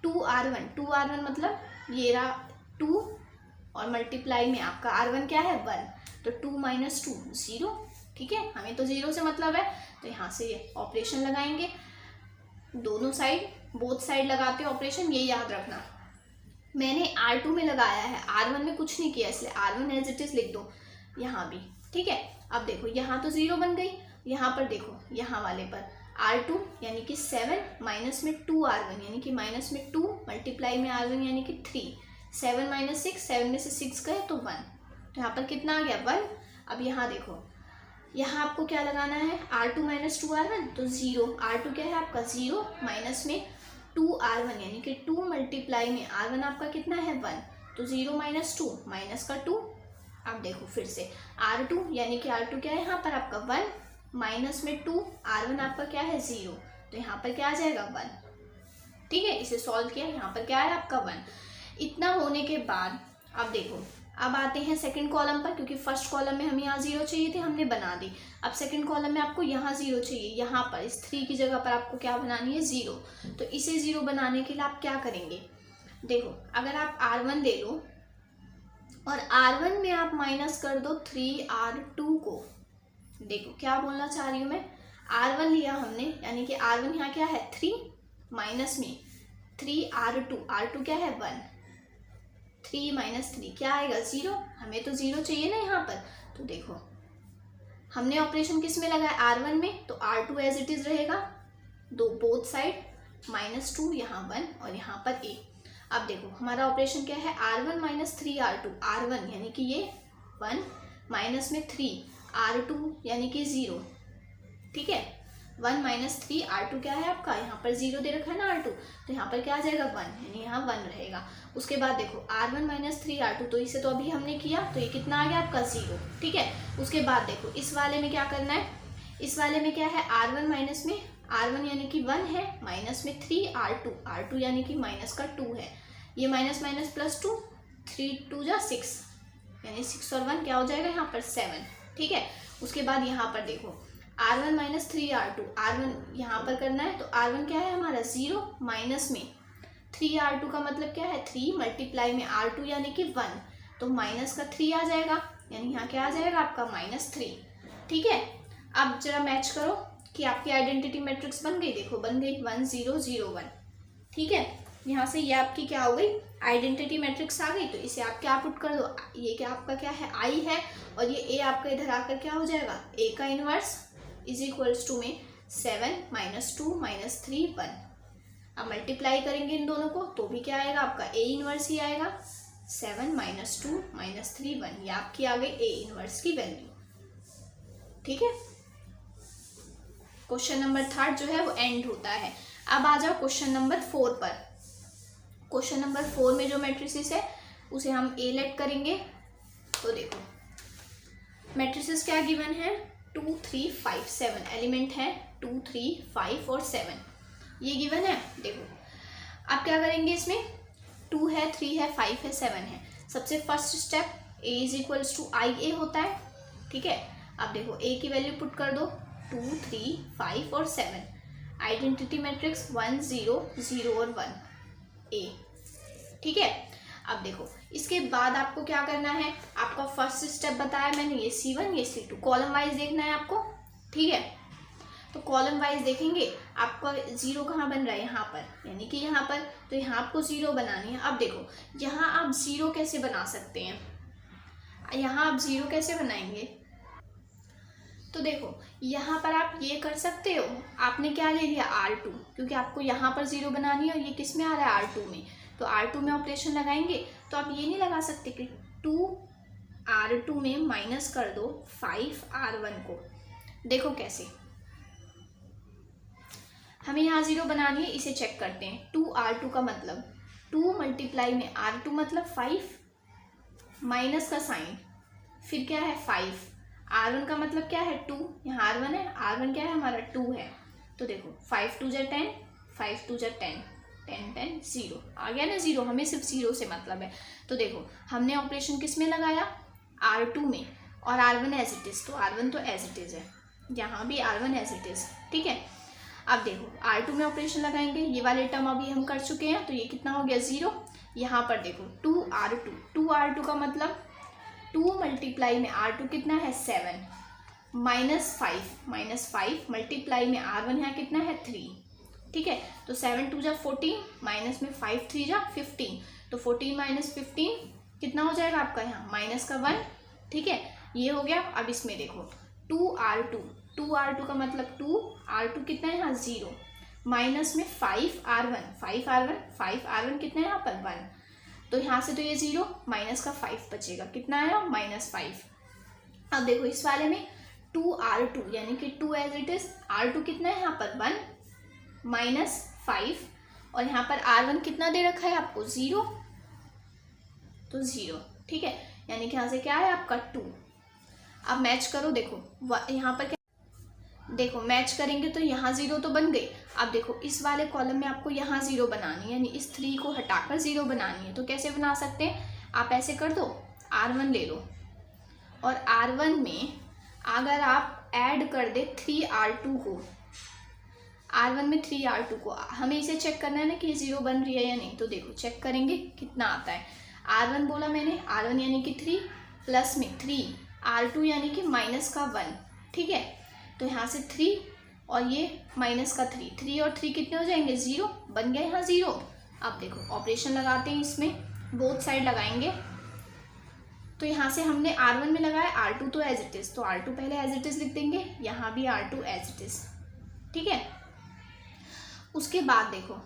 2R1, 2R1 मतलब ये रहा 2 और मल्टीप्लाई में आपका R1 क्या है, 1। तो 2 माइनस 2 0, ठीक है। हमें तो 0 से मतलब है, तो यहाँ से ये ऑपरेशन लगाएंगे, दोनों साइड, बोथ साइड लगाते हैं ऑपरेशन, ये याद रखना। मैंने R2 में लगाया है, R1 में कुछ नहीं किया, इसलिए R1 एज इट इज लिख दो यहाँ भी, ठीक है। अब देखो यहाँ तो 0 बन गई, यहाँ पर देखो, यहाँ वाले पर R2 यानी कि 7 माइनस में 2R1 यानी कि माइनस में 2 मल्टीप्लाई में R1 यानी कि 3। 7 माइनस 6, 7 में से 6 गए तो 1। तो यहाँ पर कितना आ गया, 1। अब यहाँ देखो, यहाँ आपको क्या लगाना है, R2 माइनस 2R1 तो 0। R2 क्या है आपका 0 माइनस में 2R1 यानी कि 2 मल्टीप्लाई में R1 आपका कितना है, 1। तो 0 माइनस 2 माइनस का 2। अब देखो फिर से R2 यानी कि R2 क्या है यहाँ पर आपका 1 माइनस में 2, R1 आपका क्या है 0। तो यहाँ पर क्या आ जाएगा 1, ठीक है। इसे सॉल्व किया, यहाँ पर क्या है आपका 1। इतना होने के बाद अब देखो, अब आते हैं सेकंड कॉलम पर, क्योंकि फर्स्ट कॉलम में हमें यहाँ 0 चाहिए थे, हमने बना दी। अब सेकंड कॉलम में आपको यहाँ 0 चाहिए, यहाँ पर इस 3 की जगह पर आपको क्या बनानी है, 0। तो इसे 0 बनाने के लिए आप क्या करेंगे, देखो अगर आप R1 ले लो और R1 में आप माइनस कर दो 3R2 को। देखो क्या बोलना चाह रही हूँ मैं, R1 लिया हमने यानी कि R1 यहाँ क्या है 3 माइनस में 3R2, R2 क्या है 1, 3 माइनस 3 क्या आएगा 0। हमें तो 0 चाहिए ना यहाँ पर। तो देखो हमने ऑपरेशन किस में लगाया, R1 में, तो R2 एज इट इज रहेगा, दो बोथ साइड माइनस 2, यहाँ 1 और यहाँ पर a। अब देखो हमारा ऑपरेशन क्या है, R1 माइनस 3R2, R1 यानी कि ये 1 माइनस में 3R2 यानी कि 0, ठीक है। 1 माइनस 3R2 क्या है आपका, यहाँ पर 0 दे रखा है ना R2, तो यहाँ पर क्या आ जाएगा 1 यानी यहाँ 1 रहेगा। उसके बाद देखो R1 माइनस 3R2, तो इसे तो अभी हमने किया, तो ये कितना आ गया आपका 0, ठीक है। उसके बाद देखो इस वाले में क्या करना है, इस वाले में क्या है, R1 माइनस में R1 यानी कि 1 है माइनस में 3R2, R2 यानी कि माइनस का 2 है, ये माइनस माइनस प्लस 2, 3 2 जा 6 यानी 6 और 1 क्या हो जाएगा यहाँ पर 7, ठीक है। उसके बाद यहाँ पर देखो R1 माइनस 3R2, R1 यहाँ पर करना है, तो R1 क्या है हमारा 0 माइनस में 3R2 का मतलब क्या है 3 मल्टीप्लाई में R2 यानी कि 1, तो माइनस का 3 आ जाएगा यानी यहाँ क्या आ जाएगा आपका -3, ठीक है। अब जरा मैच करो कि आपकी आइडेंटिटी मैट्रिक्स बन गई, देखो बन गई 1 0 0 1, ठीक है। यहाँ से ये आपकी क्या हो गई, आइडेंटिटी मैट्रिक्स आ गई। तो इसे आप क्या पुट कर दो, ये क्या आपका क्या है आई है, और ये ए आपका इधर आकर क्या हो जाएगा, ए का इनवर्स इज इक्वल्स टू में 7 माइनस 2 माइनस 3 1। अब मल्टीप्लाई करेंगे इन दोनों को तो भी क्या आएगा आपका ए इनवर्स ही आएगा, 7 माइनस 2 माइनस 3 1, ये आपकी आ गई ए इनवर्स की वैल्यू, ठीक है। क्वेश्चन नंबर 3 जो है वो एंड होता है। अब आ जाओ क्वेश्चन नंबर 4 पर। क्वेश्चन नंबर 4 में जो मैट्रिसेस है उसे हम ए लेट करेंगे। तो देखो मैट्रिसेस क्या गिवन है, 2 3 5 7 एलिमेंट है, 2 3 5 और 7 ये गिवन है। देखो आप क्या करेंगे, इसमें 2 है, 3 है, 5 है, 7 है। सबसे first step a is equals to I A होता है, ठीक है। अब देखो a की वैल्यू पुट कर दो, 2 3 5 और 7, आइडेंटिटी मैट्रिक्स 1 0 0 और 1 a, ठीक है। अब देखो इसके बाद आपको क्या करना है, आपका फर्स्ट स्टेप बताया मैंने, ये C1 ये C2 कॉलम वाइज देखना है आपको, ठीक है। तो कॉलम वाइज देखेंगे, आपका जीरो कहाँ बन रहा है, यहाँ पर, यानी कि यहाँ पर, तो यहाँ आपको जीरो बनानी है। अब देखो यहाँ आप जीरो कैसे बना सकते हैं, यहाँ आप जीरो कैसे बनाएंगे, तो देखो यहाँ पर आप ये कर सकते हो, आपने क्या ले लिया R2, क्योंकि आपको यहाँ पर जीरो बनानी है और ये किस में आ रहा है R2 में, तो R2 में ऑपरेशन लगाएंगे। तो आप ये नहीं लगा सकते कि 2R2 में माइनस कर दो 5R1 को, देखो कैसे, हमें यहाँ जीरो बनानी है, इसे चेक करते हैं। 2R2 का मतलब 2 मल्टीप्लाई में R2 मतलब 5, माइनस का साइन, फिर क्या है 5, R1 का मतलब क्या है 2, यहाँ R1 है, R1 क्या है हमारा 2 है। तो देखो 5 2 जा 10, 5 2 जा 10, 10 10 0 आ गया ना जीरो, हमें सिर्फ जीरो से मतलब है। तो देखो हमने ऑपरेशन किस में लगाया, R2 में, और R1 एज इट इज़, तो R1 तो एज इट इज़ है, यहाँ भी R1 एज इट इज़, ठीक है। अब देखो R2 में ऑपरेशन लगाएंगे, ये वाले टर्म अभी हम कर चुके हैं, तो ये कितना हो गया जीरो। यहाँ पर देखो 2R2 का मतलब 2 मल्टीप्लाई में R2 कितना है 7, माइनस 5 मल्टीप्लाई में R1 है कितना है 3, ठीक है। तो 7 2 जा 14, माइनस में 5 3 जा 15, तो 14 माइनस 15 कितना हो जाएगा आपका, यहाँ माइनस का 1, ठीक है, ये हो गया। अब इसमें देखो 2R2 का मतलब 2R2 कितना है यहाँ 0, माइनस में 5R1 कितना है यहाँ पर 1, तो यहाँ से तो ये 0, माइनस का 5 बचेगा, कितना आया -5। अब देखो इस वाले में 2R2 यानी कि 2 एज इट इज, R2 कितना है यहाँ पर 1 -5, और यहाँ पर R1 कितना दे रखा है आपको 0, तो 0, ठीक है, यानी कि यहाँ से क्या है आपका 2। अब मैच करो, देखो यहाँ पर क्या, देखो मैच करेंगे तो यहाँ जीरो तो बन गई। अब देखो इस वाले कॉलम में आपको यहाँ जीरो बनानी है, यानी इस 3 को हटाकर जीरो बनानी है। तो कैसे बना सकते हैं, आप ऐसे कर दो, R1 ले लो, और R1 में अगर आप ऐड कर दे 3R2 को, R1 में 3R2 को, हमें इसे चेक करना है ना कि जीरो बन रही है या नहीं। तो देखो चेक करेंगे कितना आता है, R1 बोला मैंने, R1 यानी कि 3, प्लस में 3R2 यानी कि माइनस का 1, ठीक है। तो यहाँ से 3 और ये माइनस का 3 और 3 कितने हो जाएंगे 0, बन गया यहाँ 0। अब देखो ऑपरेशन लगाते हैं, इसमें बोथ साइड लगाएंगे। तो यहाँ से हमने R1 में लगाया, R2 तो एज इट इज़, तो R2 पहले एज इट इज़ लिख देंगे, यहाँ भी R2 एज इट इज़, ठीक है। उसके बाद देखो,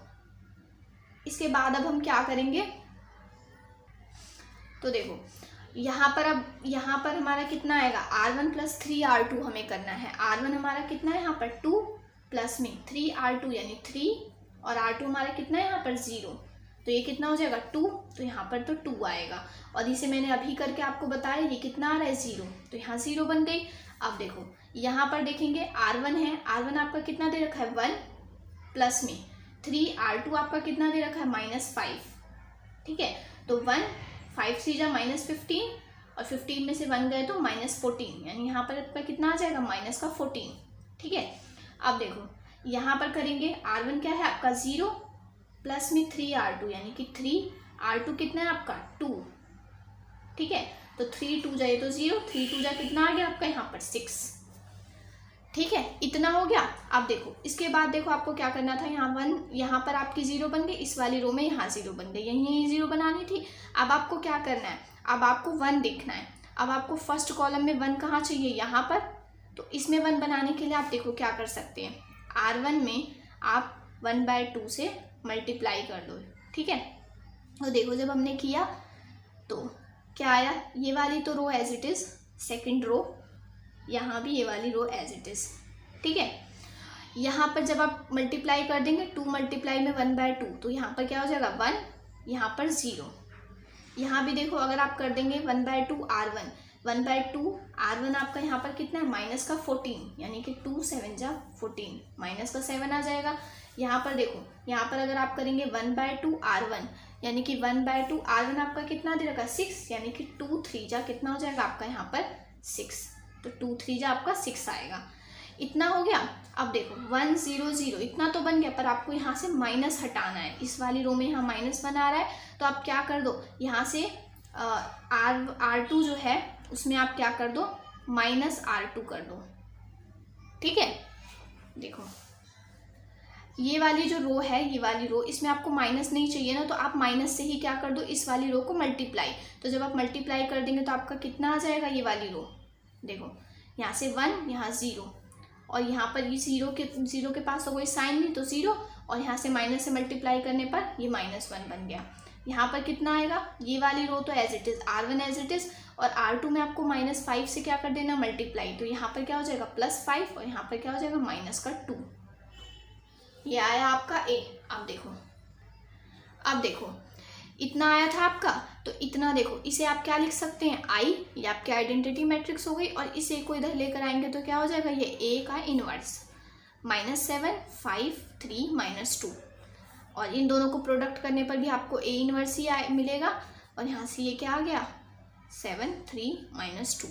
इसके बाद अब हम क्या करेंगे, तो देखो यहाँ पर, अब यहाँ पर हमारा कितना आएगा, R1 प्लस 3R2 हमें करना है। R1 हमारा कितना है यहाँ पर 2, प्लस में 3R2 यानी 3, और R2 हमारा कितना है यहाँ पर 0, तो ये कितना हो जाएगा 2, तो यहाँ पर तो 2 आएगा। और इसे मैंने अभी करके आपको बताया, ये कितना आ रहा है 0, तो यहाँ 0 बन गई। अब देखो यहाँ पर देखेंगे R1 है, R1 आपका कितना दे रखा है 1, प्लस में 3R2 आपका कितना दे रखा है -5, ठीक है। तो 1 5 3 जा -15, और 15 में से 1 गए तो -14, यानी यहाँ पर आपका कितना आ जाएगा -14, ठीक है। अब देखो यहाँ पर करेंगे, R1 क्या है आपका 0, प्लस में 3R2 यानी कि 3R2 कितना है आपका 2, ठीक है। तो 3 2 जाए तो 0, 3 2 जा कितना आ गया आपका यहाँ पर 6, ठीक है, इतना हो गया। अब देखो इसके बाद देखो आपको क्या करना था, यहाँ 1, यहाँ पर आपकी 0 बन गई, इस वाली रो में यहाँ 0 बन गई, यहीं 0 बनानी थी। अब आपको क्या करना है, अब आपको 1 देखना है। अब आपको फर्स्ट कॉलम में 1 कहाँ चाहिए, यहाँ पर, तो इसमें 1 बनाने के लिए आप देखो क्या कर सकते हैं, R1 में आप 1/2 से मल्टीप्लाई कर दो, ठीक है। तो देखो जब हमने किया तो क्या आया, ये वाली तो row as it is, second row, यहाँ भी ये वाली रो एज इट इज़, ठीक है। यहाँ पर जब आप मल्टीप्लाई कर देंगे, 2 मल्टीप्लाई में 1/2, तो यहाँ पर क्या हो जाएगा 1, यहाँ पर 0। यहाँ भी देखो अगर आप कर देंगे 1/2 R1, 1/2 R1 आपका यहाँ पर कितना है, माइनस का 14, यानी कि 2 7 जा 14, माइनस का 7 आ जाएगा। यहाँ पर देखो, यहाँ पर अगर आप करेंगे 1/2 R1, यानी कि 1/2 R1 आपका कितना दे रखा है, 6, यानी कि 2 3 जा कितना हो जाएगा आपका यहाँ पर 6, तो 2 3 जा आपका 6 आएगा। इतना हो गया। अब देखो 1 0 0 इतना तो बन गया, पर आपको यहाँ से माइनस हटाना है। इस वाली रो में यहाँ -1 आ रहा है, तो आप क्या कर दो, यहाँ से R2 जो है उसमें आप क्या कर दो, -R2 कर दो। ठीक है, देखो ये वाली जो रो है, ये वाली रो, इसमें आपको माइनस नहीं चाहिए ना, तो आप माइनस से ही क्या कर दो, इस वाली रो को मल्टीप्लाई। तो जब आप मल्टीप्लाई कर देंगे तो आपका कितना आ जाएगा, ये वाली रो देखो, यहाँ से 1, यहाँ 0, और यहाँ पर ये 0 के पास तो कोई साइन नहीं, तो 0, और यहाँ से माइनस से मल्टीप्लाई करने पर ये -1 बन गया। यहाँ पर कितना आएगा, ये वाली रो तो as it is R1 as it is, और R2 में आपको -5 से क्या कर देना, मल्टीप्लाई। तो यहाँ पर क्या हो जाएगा +5, और यहाँ पर क्या हो जाएगा -2। ये आया आपका A। अब देखो इतना आया था आपका, तो इतना देखो, इसे आप क्या लिख सकते हैं, I, ये आपकी आइडेंटिटी मैट्रिक्स हो गई, और इस A को इधर लेकर आएंगे तो क्या हो जाएगा, ये A का इनवर्स, -7 5 3 -2, और इन दोनों को प्रोडक्ट करने पर भी आपको A इनवर्स ही मिलेगा, और यहाँ से ये क्या आ गया 7 3 -2।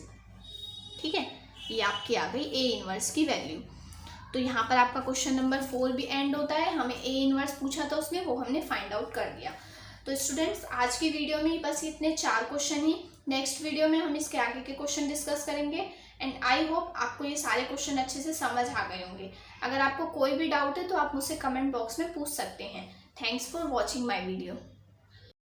ठीक है, ये आपकी आ गई A इनवर्स की वैल्यू। तो यहाँ पर आपका क्वेश्चन नंबर 4 भी एंड होता है। हमें A इनवर्स पूछा था उसमें, वो हमने फाइंड आउट कर दिया। तो स्टूडेंट्स आज की वीडियो में बस इतने 4 क्वेश्चन ही। नेक्स्ट वीडियो में हम इसके आगे के क्वेश्चन डिस्कस करेंगे, एंड आई होप आपको ये सारे क्वेश्चन अच्छे से समझ आ गए होंगे। अगर आपको कोई भी डाउट है तो आप मुझसे कमेंट बॉक्स में पूछ सकते हैं। Thanks for watching my video.